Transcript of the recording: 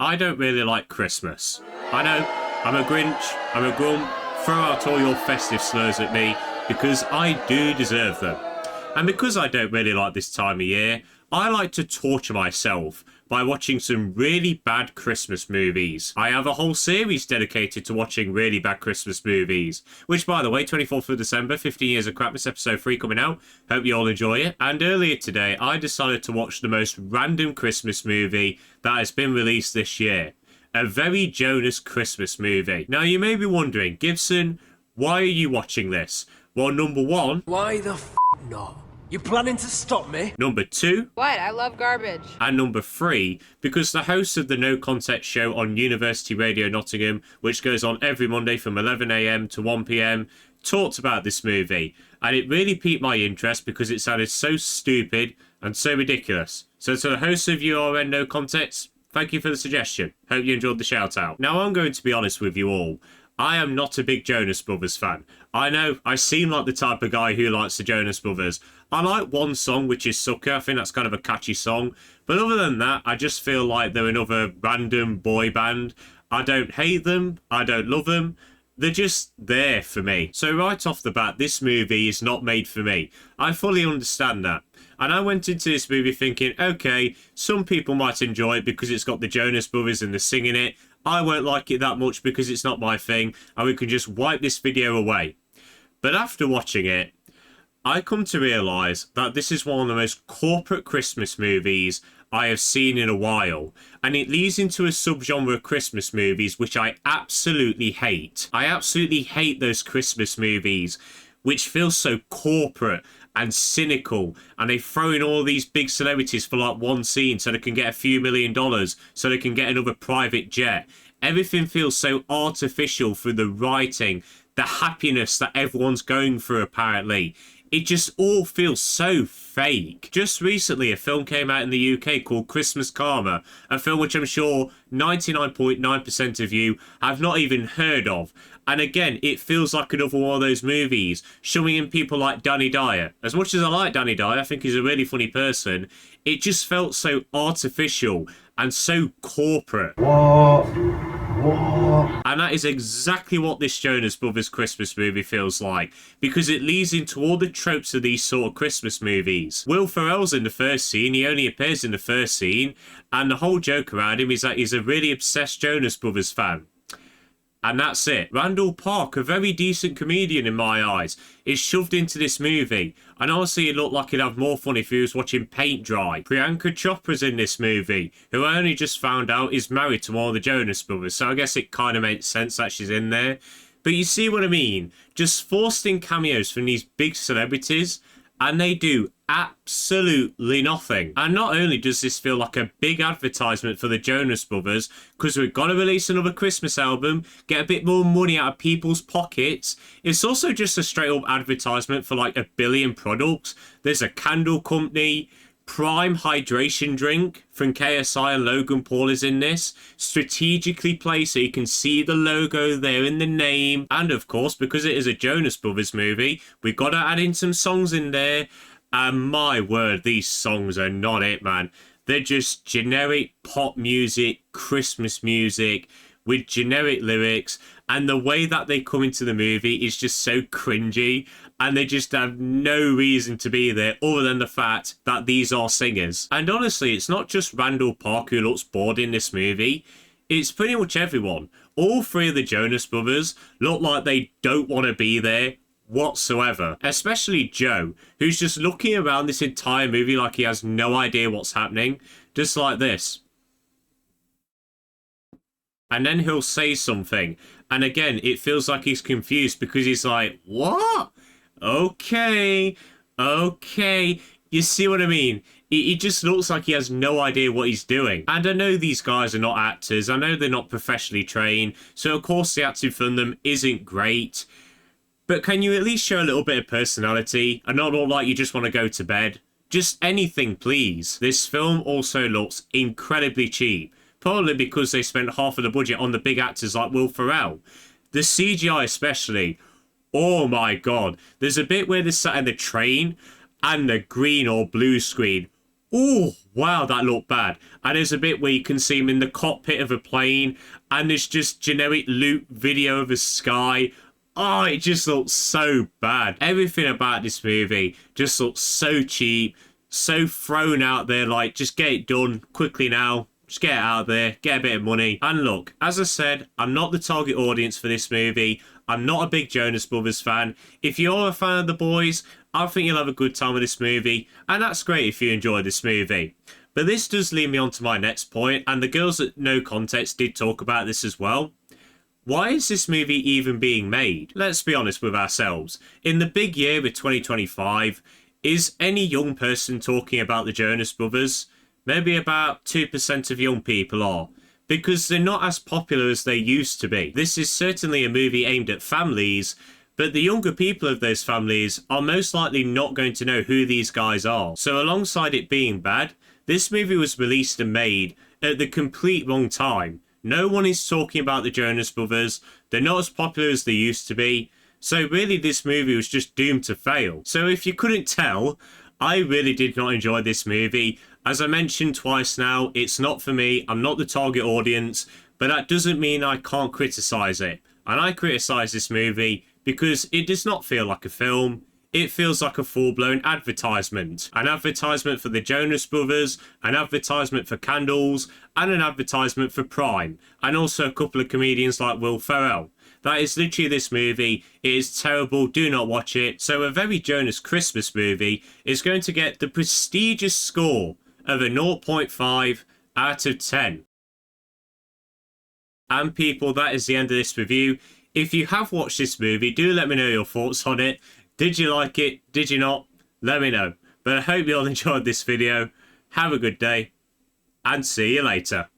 I don't really like Christmas. I know, I'm a Grinch, I'm a grump, throw out all your festive slurs at me, because I do deserve them. And because I don't really like this time of year, I like to torture myself by watching some really bad Christmas movies. I have a whole series dedicated to watching really bad Christmas movies, which, by the way, 24th of December, 15 Years of Crapness, episode 3 coming out. Hope you all enjoy it. And earlier today, I decided to watch the most random Christmas movie that has been released this year. A very Jonas Christmas movie. Now, you may be wondering, Gibson, why are you watching this? Well, number one... Why the not? You planning to stop me? Number two... What? I love garbage. And number three, because the host of the No Context show on University Radio Nottingham, which goes on every Monday from 11 AM to 1 PM, talked about this movie. And it really piqued my interest because it sounded so stupid and so ridiculous. So to the host of URN No Context, thank you for the suggestion. Hope you enjoyed the shout out. Now I'm going to be honest with you all. I am not a big Jonas Brothers fan. I know, I seem like the type of guy who likes the Jonas Brothers. I like one song, which is Sucker. I think that's kind of a catchy song. But other than that, I just feel like they're another random boy band. I don't hate them. I don't love them. They're just there for me. So right off the bat, this movie is not made for me. I fully understand that. And I went into this movie thinking, okay, some people might enjoy it because it's got the Jonas Brothers and they're singing it. I won't like it that much because it's not my thing, and we can just wipe this video away. But after watching it, I come to realise that this is one of the most corporate Christmas movies I have seen in a while, and it leads into a subgenre of Christmas movies which I absolutely hate. I absolutely hate those Christmas movies which feel so corporate and cynical, and they throw in all these big celebrities for like one scene so they can get a few $1 million, so they can get another private jet. Everything feels so artificial through the writing, the happiness that everyone's going through apparently. It just all feels so fake. Just recently, a film came out in the UK called Christmas Karma, a film which I'm sure 99.9% of you have not even heard of. And again, it feels like another one of those movies, showing in people like Danny Dyer. As much as I like Danny Dyer, I think he's a really funny person, it just felt so artificial and so corporate. What? And that is exactly what this Jonas Brothers Christmas movie feels like, because it leads into all the tropes of these sort of Christmas movies. Will Ferrell's in the first scene, he only appears in the first scene, and the whole joke around him is that he's a really obsessed Jonas Brothers fan. And that's it. Randall Park, a very decent comedian in my eyes, is shoved into this movie. And honestly, it looked like he'd have more fun if he was watching paint dry. Priyanka Chopra's in this movie, who I only just found out is married to one of the Jonas Brothers. So I guess it kind of makes sense that she's in there. But you see what I mean? Just forced in cameos from these big celebrities, and they do absolutely nothing. And not only does this feel like a big advertisement for the Jonas Brothers, because we've got to release another Christmas album, get a bit more money out of people's pockets, it's also just a straight up advertisement for like 1 billion products. There's a candle company, Prime hydration drink from KSI and Logan Paul is in this, strategically placed so you can see the logo there in the name. And of course, because it is a Jonas Brothers movie, we've got to add in some songs in there. And my word, these songs are not it, man. They're just generic pop music, Christmas music with generic lyrics, and the way that they come into the movie is just so cringy, and they just have no reason to be there other than the fact that these are singers. And honestly, it's not just Randall Park who looks bored in this movie, it's pretty much everyone. All three of the Jonas Brothers look like they don't want to be there whatsoever. Especially Joe, who's just looking around this entire movie like he has no idea what's happening, just like this. And then he'll say something, and again, it feels like he's confused because he's like, what? Okay. You see what I mean? He just looks like he has no idea what he's doing. And I know these guys are not actors. I know they're not professionally trained. So, of course, the acting from them isn't great. But can you at least show a little bit of personality and not look like you just want to go to bed? Just anything, please. This film also looks incredibly cheap. Probably because they spent half of the budget on the big actors like Will Ferrell. The CGI especially. Oh my god. There's a bit where they're sat in the train and the green or blue screen. Oh, wow, that looked bad. And there's a bit where you can see him in the cockpit of a plane, and there's just generic loop video of the sky. Oh, it just looks so bad. Everything about this movie just looks so cheap, so thrown out there, like, just get it done quickly now. Just get it out there, get a bit of money. And look, as I said, I'm not the target audience for this movie. I'm not a big Jonas Brothers fan. If you're a fan of the boys, I think you'll have a good time with this movie, and that's great if you enjoy this movie. But this does lead me on to my next point, and the girls at No Context did talk about this as well. Why is this movie even being made? Let's be honest with ourselves. In the big year of 2025, is any young person talking about the Jonas Brothers? Maybe about 2% of young people are, because they're not as popular as they used to be. This is certainly a movie aimed at families, but the younger people of those families are most likely not going to know who these guys are. So alongside it being bad, this movie was released and made at the complete wrong time. No one is talking about the Jonas Brothers. They're not as popular as they used to be. So really this movie was just doomed to fail. So if you couldn't tell, I really did not enjoy this movie. As I mentioned twice now, it's not for me. I'm not the target audience. But that doesn't mean I can't criticise it. And I criticise this movie because it does not feel like a film. It feels like a full-blown advertisement. An advertisement for the Jonas Brothers, an advertisement for candles, and an advertisement for Prime. And also a couple of comedians like Will Ferrell. That is literally this movie. It is terrible. Do not watch it. So a very Jonas Christmas movie is going to get the prestigious score of a 0.5 out of 10. And people, that is the end of this review. If you have watched this movie, do let me know your thoughts on it. Did you like it? Did you not? Let me know. But I hope you all enjoyed this video. Have a good day, and see you later.